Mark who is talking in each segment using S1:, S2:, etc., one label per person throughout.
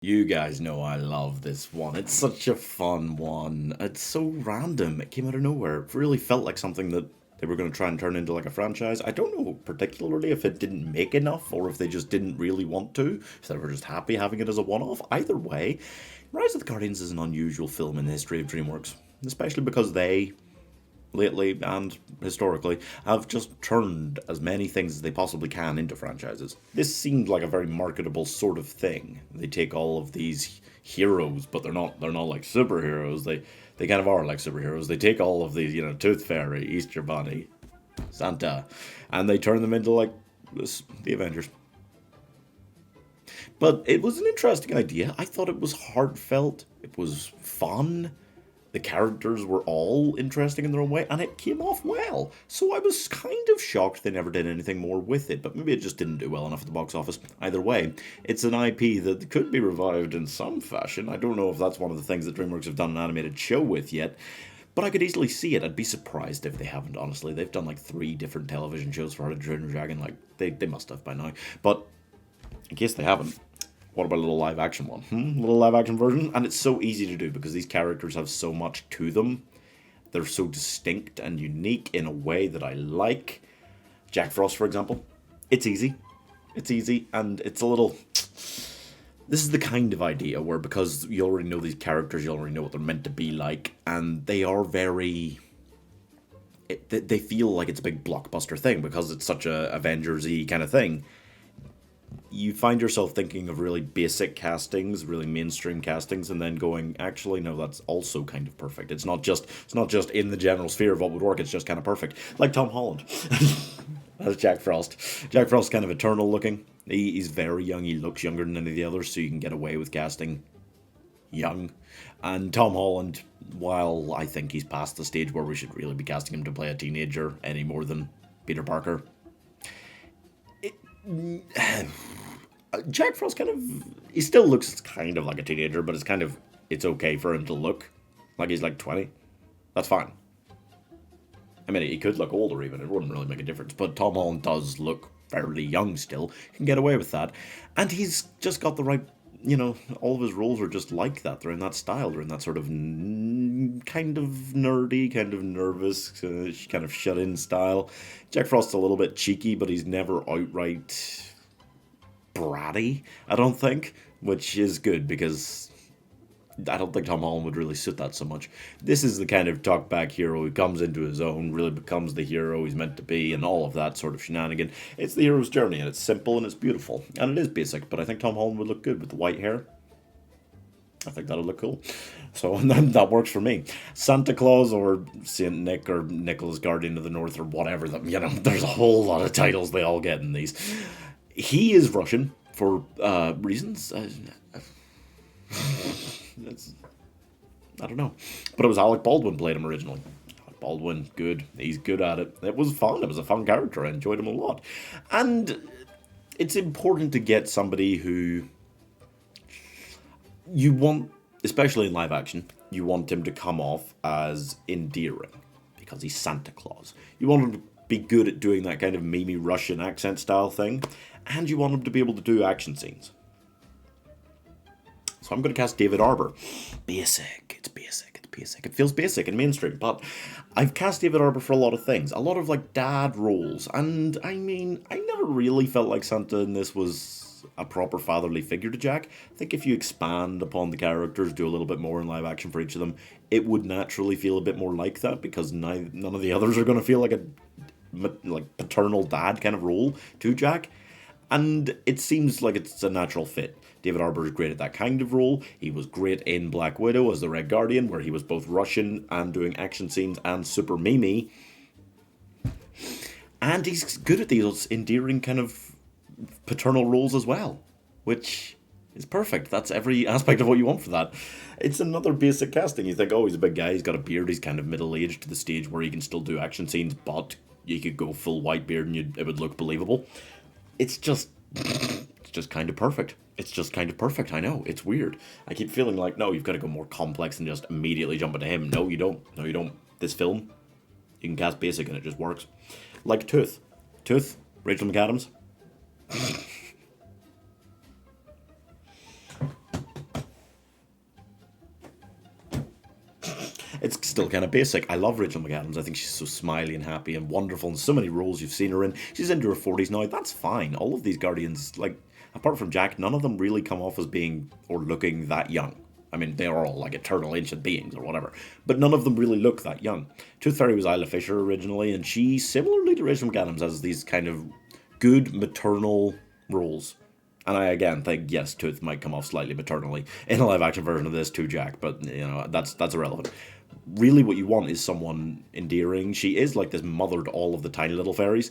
S1: You guys know I love this one. It's such a fun one. It's so random. It came out of nowhere. It really felt like something that they were going to try and turn into like a franchise. I don't know particularly if it didn't make enough or if they just didn't really want to. If they were just happy having it as a one-off. Either way, Rise of the Guardians is an unusual film in the history of DreamWorks, especially because they lately and historically have just turned as many things as they possibly can into franchises. This seemed like a very marketable sort of thing. They take all of these heroes, but they're not like superheroes. They kind of are like superheroes. They take all of these, Tooth Fairy, Easter Bunny, Santa, and they turn them into like the Avengers. But it was an interesting idea. I thought it was heartfelt. It was fun. The characters were all interesting in their own way, and it came off well. So I was kind of shocked they never did anything more with it, but maybe it just didn't do well enough at the box office. Either way, it's an IP that could be revived in some fashion. I don't know if that's one of the things that DreamWorks have done an animated show with yet, but I could easily see it. I'd be surprised if they haven't, honestly. They've done like 3 different television shows for How to Train Your Dragon, like, they must have by now. But in case they haven't, what about a little live action one? A little live action version? And it's so easy to do because these characters have so much to them. They're so distinct and unique in a way that I like. Jack Frost, for example. It's easy. It's easy and it's a little... This is the kind of idea where because you already know these characters, you already know what they're meant to be like, and they are very... They feel like it's a big blockbuster thing because it's such a Avengers-y kind of thing. You find yourself thinking of really basic castings, really mainstream castings, and then going, actually, no, that's also kind of perfect. It's not just in the general sphere of what would work. It's just kind of perfect, like Tom Holland. That's Jack Frost. Jack Frost's kind of eternal looking. He's very young. He looks younger than any of the others, so you can get away with casting young. And Tom Holland, while I think he's past the stage where we should really be casting him to play a teenager any more than Peter Parker, Jack Frost he still looks kind of like a teenager, but it's okay for him to look like he's like 20. That's fine. I mean, he could look older even, it wouldn't really make a difference, but Tom Holland does look fairly young still, can get away with that. And he's just got the right, all of his roles are just like that. They're in that style, they're in that sort of kind of nerdy, kind of nervous, kind of shut-in style. Jack Frost's a little bit cheeky, but he's never outright bratty, I don't think, which is good because I don't think Tom Holland would really suit that so much. This is the kind of talk-back hero who comes into his own, really becomes the hero he's meant to be, and all of that sort of shenanigan. It's the hero's journey, and it's simple and it's beautiful, and it is basic, but I think Tom Holland would look good with the white hair. I think that'll look cool. So that works for me. Santa Claus or Saint Nick or Nicholas Guardian of the North or whatever there's a whole lot of titles they all get in these. He is Russian for reasons. I don't know. But it was Alec Baldwin played him originally. Alec Baldwin, good. He's good at it. It was fun. It was a fun character. I enjoyed him a lot. And it's important to get somebody who you want, especially in live action, you want him to come off as endearing because he's Santa Claus. You want him to be good at doing that kind of memey Russian accent style thing, and you want him to be able to do action scenes. So I'm going to cast David Harbour. Basic. It's basic. It's basic. It feels basic and mainstream, but I've cast David Harbour for a lot of things. A lot of, like, dad roles. And, I mean, I never really felt like Santa in this was a proper fatherly figure to Jack. I think if you expand upon the characters, do a little bit more in live action for each of them, it would naturally feel a bit more like that, because none of the others are going to feel like a paternal dad kind of role to Jack. And it seems like it's a natural fit. David Harbour is great at that kind of role. He was great in Black Widow as the Red Guardian, where he was both Russian and doing action scenes and super memey. And he's good at these endearing kind of paternal roles as well, which is perfect. That's every aspect of what you want for that. It's another basic casting. You think, oh, he's a big guy, he's got a beard, he's kind of middle-aged to the stage where he can still do action scenes, but you could go full white beard and it would look believable. It's just kind of perfect. It's just kind of perfect. I know, it's weird. I keep feeling like, no, you've got to go more complex and just immediately jump into him. No, you don't. No, you don't. This film, you can cast basic and it just works. Like Tooth. Tooth, Rachael McAdams. It's still kind of basic. I love Rachel McAdams. I think she's so smiley and happy and wonderful in so many roles you've seen her in. She's into her 40s now. That's fine. All of these Guardians, like, apart from Jack, none of them really come off as being or looking that young. I mean, they are all like eternal ancient beings or whatever, but none of them really look that young. Tooth Fairy was Isla Fisher originally, and she, similarly to Rachel McAdams, has these kind of good maternal roles. And I again think, yes, Tooth might come off slightly maternally in a live action version of this to Jack, but you know, that's irrelevant. Really what you want is someone endearing. She is like this mother to all of the tiny little fairies,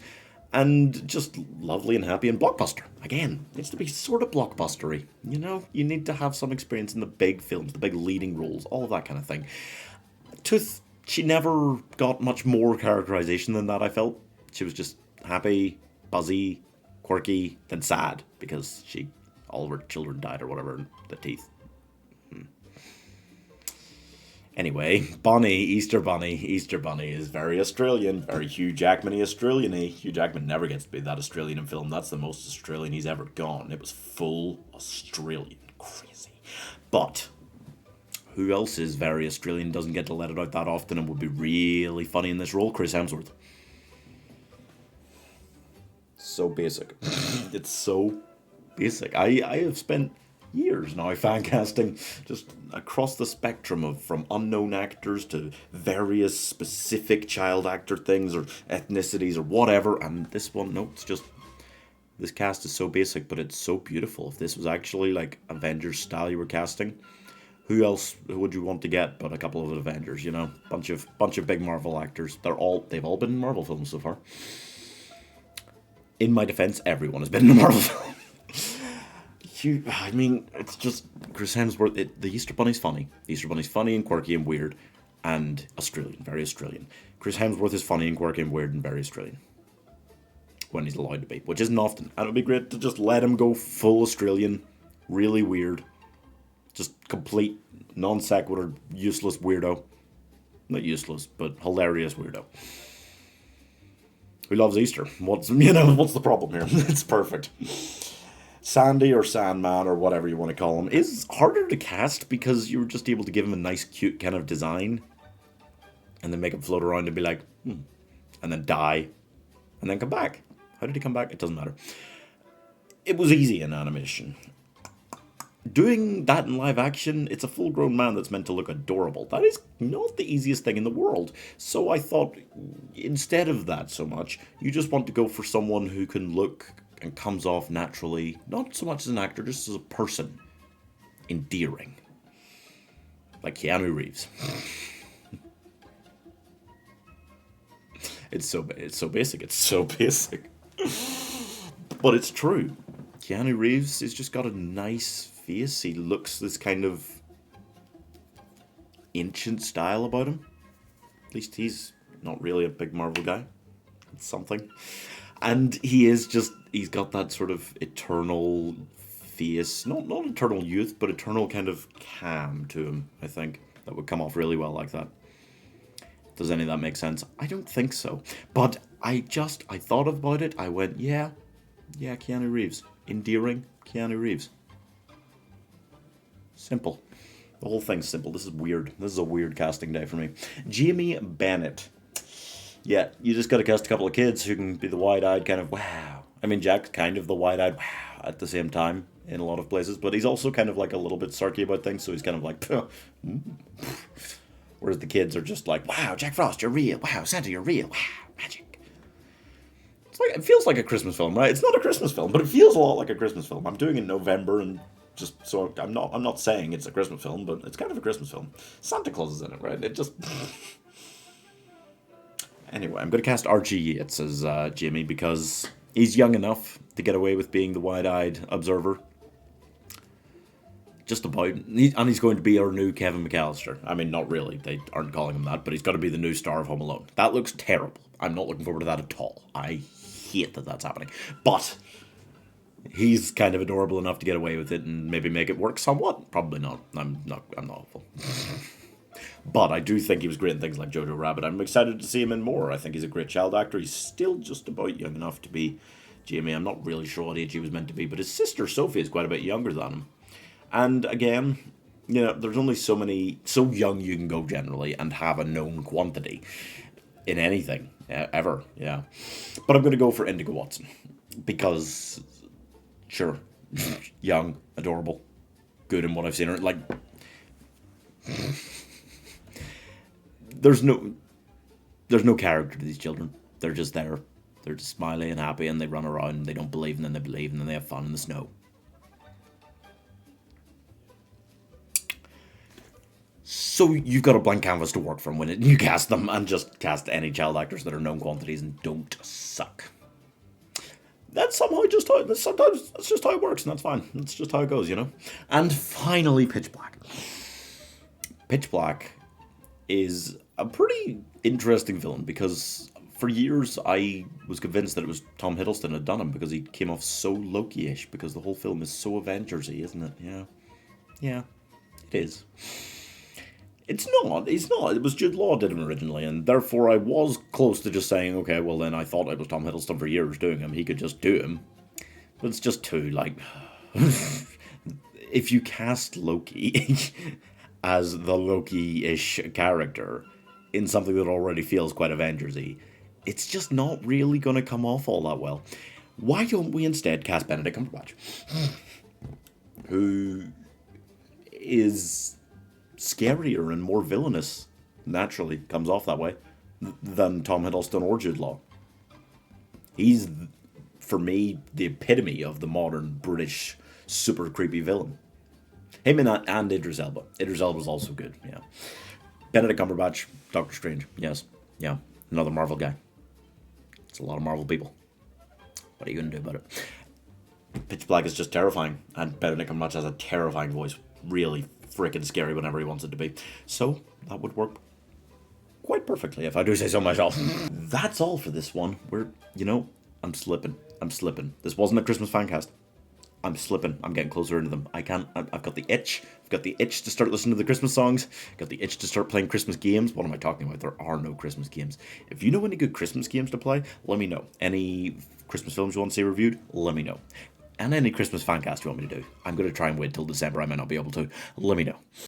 S1: and just lovely and happy and blockbuster. Again, needs to be sort of blockbustery. You know, you need to have some experience in the big films, the big leading roles, all of that kind of thing. Tooth, she never got much more characterization than that, I felt. She was just happy, buzzy, quirky, then sad, because all of her children died or whatever, and the teeth. Anyway, Bonnie, Easter Bunny is very Australian, very Hugh Jackman-y Australian-y. Hugh Jackman never gets to be that Australian in film. That's the most Australian he's ever gone. It was full Australian. Crazy. But who else is very Australian, doesn't get to let it out that often, and would be really funny in this role? Chris Hemsworth. So basic. It's so basic. I have spent years now fan casting just across the spectrum of from unknown actors to various specific child actor things or ethnicities or whatever, and this one, no, it's just, this cast is so basic, but it's so beautiful. If this was actually like Avengers style you were casting, who would you want to get but a couple of Avengers, you know? Bunch of big Marvel actors. They've all been in Marvel films so far. In my defense, everyone has been in a Marvel film. I mean, it's just Chris Hemsworth. The Easter Bunny's funny. The Easter Bunny's funny and quirky and weird, and Australian, very Australian. Chris Hemsworth is funny and quirky and weird and very Australian. When he's allowed to be, which isn't often. And it would be great to just let him go full Australian, really weird, just complete non sequitur, useless weirdo. Not useless, but hilarious weirdo. Who loves Easter? What's the problem here? It's perfect. Sandy or Sandman or whatever you want to call him is harder to cast because you were just able to give him a nice, cute kind of design and then make him float around and be like, and then die and then come back. How did he come back? It doesn't matter. It was easy in animation. Doing that in live action, it's a full-grown man that's meant to look adorable. That is not the easiest thing in the world. So I thought, instead of that so much, you just want to go for someone who can look and comes off naturally, not so much as an actor, just as a person, endearing. Like Keanu Reeves. It's so basic. But it's true. Keanu Reeves has just got a nice face. He looks this kind of ancient style about him. At least he's not really a big Marvel guy. It's something. And he's got that sort of eternal face. Not eternal youth, but eternal kind of calm to him, I think. That would come off really well like that. Does any of that make sense? I don't think so. But I thought about it. I went, yeah, Keanu Reeves. Endearing Keanu Reeves. Simple. The whole thing's simple. This is weird. This is a weird casting day for me. Jamie Bennett. Yeah, you just gotta cast a couple of kids who can be the wide-eyed kind of wow. I mean, Jack's kind of the wide-eyed wow at the same time in a lot of places, but he's also kind of like a little bit sarky about things, so he's kind of like, whereas the kids are just like, wow, Jack Frost, you're real. Wow, Santa, you're real. Wow, magic. It feels like a Christmas film, right? It's not a Christmas film, but it feels a lot like a Christmas film. I'm doing it in November, and just so I'm not saying it's a Christmas film, but it's kind of a Christmas film. Santa Claus is in it, right? It just. Anyway, I'm going to cast Archie Yates as Jimmy because he's young enough to get away with being the wide-eyed observer. Just about. And he's going to be our new Kevin McAllister. I mean, not really. They aren't calling him that, but he's got to be the new star of Home Alone. That looks terrible. I'm not looking forward to that at all. I hate that that's happening. But he's kind of adorable enough to get away with it and maybe make it work somewhat. Probably not. I'm not hopeful. But I do think he was great in things like Jojo Rabbit. I'm excited to see him in more. I think he's a great child actor. He's still just about young enough to be Jamie. I'm not really sure what age he was meant to be, but his sister Sophie is quite a bit younger than him. And again, You know, there's only so young you can go generally and have a known quantity in anything, ever, yeah. But I'm going to go for Indigo Watson because, sure, young, adorable, good in what I've seen her. Like, there's no there's no character to these children. They're just there. They're just smiley and happy, and they run around. And they don't believe, and then they believe, and then they have fun in the snow. So you've got a blank canvas to work from when you cast them, and just cast any child actors that are known quantities and don't suck. That's somehow just how. Sometimes that's just how it works, and that's fine. That's just how it goes, you know. And finally, Pitch Black. Pitch Black is a pretty interesting villain because for years I was convinced that it was Tom Hiddleston had done him because he came off so Loki-ish because the whole film is so Avengers-y, isn't it? Yeah. Yeah, it is. It's not. It's not. It was Jude Law did him originally, and therefore I was close to just saying, okay, well then I thought it was Tom Hiddleston for years doing him. He could just do him. But it's just too, like... if you cast Loki as the Loki-ish character in something that already feels quite Avengers-y, it's just not really going to come off all that well. Why don't we instead cast Benedict Cumberbatch? Who is scarier and more villainous, naturally, comes off that way, than Tom Hiddleston or Jude Law. He's, for me, the epitome of the modern British super creepy villain. Him and Idris Elba. Idris Elba was also good, yeah. Benedict Cumberbatch, Doctor Strange, yes. Yeah, another Marvel guy. It's a lot of Marvel people. What are you going to do about it? Pitch Black is just terrifying, and Benedict Cumberbatch has a terrifying voice. Really freaking scary whenever he wants it to be. So, that would work quite perfectly, if I do say so myself. That's all for this one. I'm slipping. This wasn't a Christmas fan cast. I'm slipping. I'm getting closer into them. I've got the itch. I've got the itch to start listening to the Christmas songs. I've got the itch to start playing Christmas games. What am I talking about? There are no Christmas games. If you know any good Christmas games to play, let me know. Any Christmas films you want to see reviewed, let me know. And any Christmas fan cast you want me to do. I'm going to try and wait till December. I might not be able to. Let me know.